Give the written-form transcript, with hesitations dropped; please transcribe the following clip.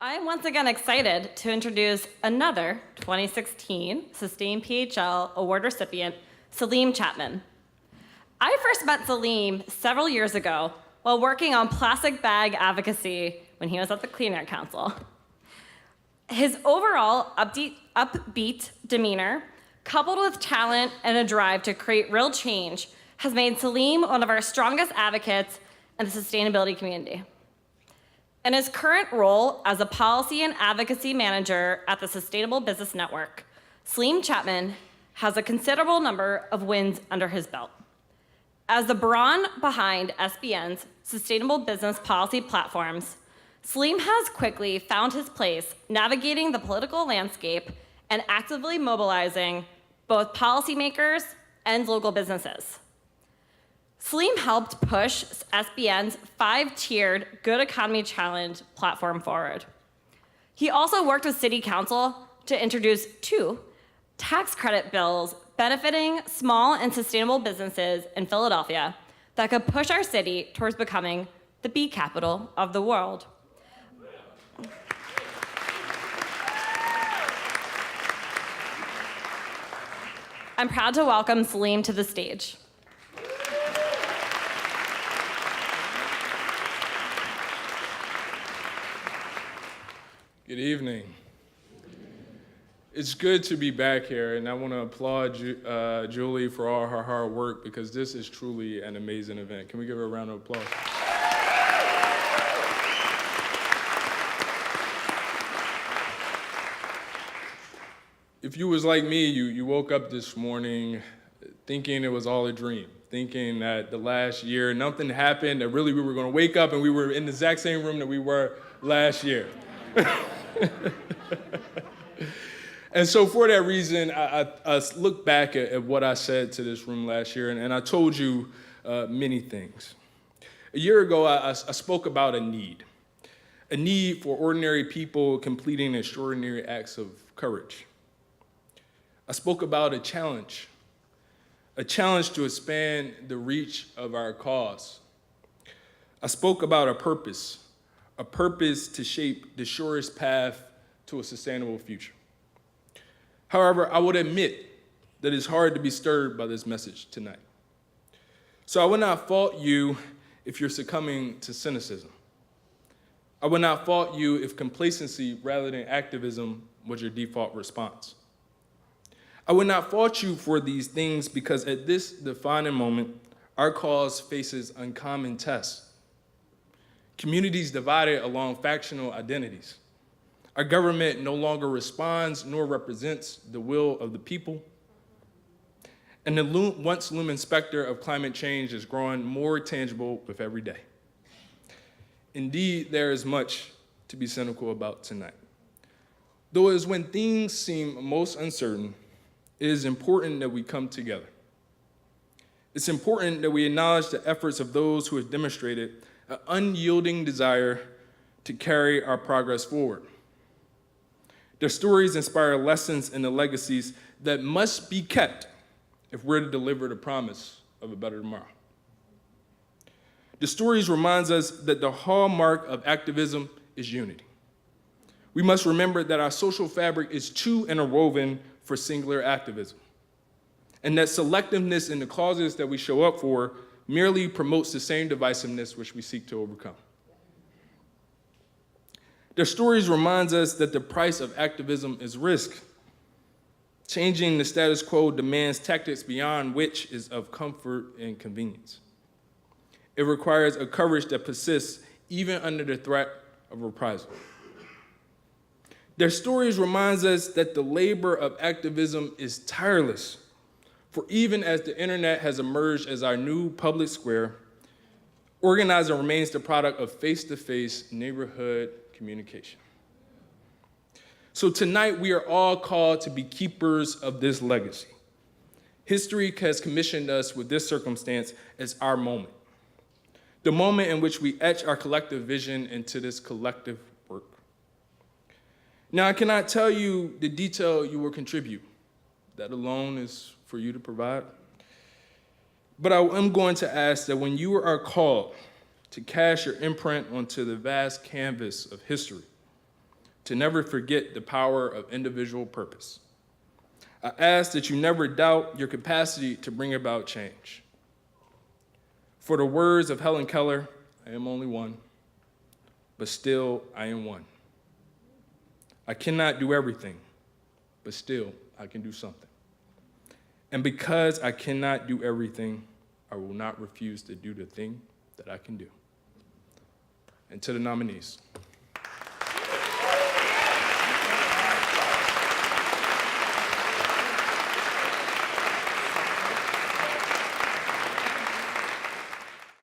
I'm once again excited to introduce another 2016 SustainPHL award recipient, Saleem Chapman. I first met Saleem several years ago while working on plastic bag advocacy when he was at the Clean Air Council. His overall upbeat demeanor, coupled with talent and a drive to create real change, has made Saleem one of our strongest advocates in the sustainability community. In his current role as a policy and advocacy manager at the Sustainable Business Network, Saleem Chapman has a considerable number of wins under his belt. As the brawn behind SBN's sustainable business policy platforms, Saleem has quickly found his place navigating the political landscape and actively mobilizing both policymakers and local businesses. Saleem helped push SBN's 5-tiered Good Economy Challenge platform forward. He also worked with City Council to introduce 2 tax credit bills benefiting small and sustainable businesses in Philadelphia that could push our city towards becoming the bee capital of the world. I'm proud to welcome Saleem to the stage. Good evening. It's good to be back here, and I want to applaud Julie for all her hard work because this is truly an amazing event. Can we give her a round of applause? If you was like me, you woke up this morning thinking it was all a dream, thinking that the last year nothing happened, that really we were going to wake up and we were in the exact same room that we were last year. And so for that reason, I look back at what I said to this room last year, and I told you many things. A year ago, I spoke about a need for ordinary people completing extraordinary acts of courage. I spoke about a challenge to expand the reach of our cause. I spoke about a purpose to shape the surest path to a sustainable future. However, I would admit that it's hard to be stirred by this message tonight. So I would not fault you if you're succumbing to cynicism. I would not fault you if complacency rather than activism was your default response. I would not fault you for these things because at this defining moment, our cause faces uncommon tests. Communities divided along factional identities. Our government no longer responds nor represents the will of the people. And the once looming specter of climate change is growing more tangible with every day. Indeed, there is much to be cynical about tonight. Though it is when things seem most uncertain, it is important that we come together. It's important that we acknowledge the efforts of those who have demonstrated an unyielding desire to carry our progress forward. Their stories inspire lessons and the legacies that must be kept if we're to deliver the promise of a better tomorrow. The stories reminds us that the hallmark of activism is unity. We must remember that our social fabric is too interwoven for singular activism, and that selectiveness in the causes that we show up for merely promotes the same divisiveness which we seek to overcome. Their stories reminds us that the price of activism is risk. Changing the status quo demands tactics beyond which is of comfort and convenience. It requires a courage that persists even under the threat of reprisal. Their stories reminds us that the labor of activism is tireless. For even as the internet has emerged as our new public square, organizing remains the product of face-to-face neighborhood communication. So tonight we are all called to be keepers of this legacy. History has commissioned us with this circumstance as our moment, the moment in which we etch our collective vision into this collective work. Now, I cannot tell you the detail you will contribute. That alone is for you to provide. But I am going to ask that when you are called to cast your imprint onto the vast canvas of history, to never forget the power of individual purpose. I ask that you never doubt your capacity to bring about change. For the words of Helen Keller, I am only one, but still I am one. I cannot do everything, but still I can do something. And because I cannot do everything, I will not refuse to do the thing that I can do. And to the nominees.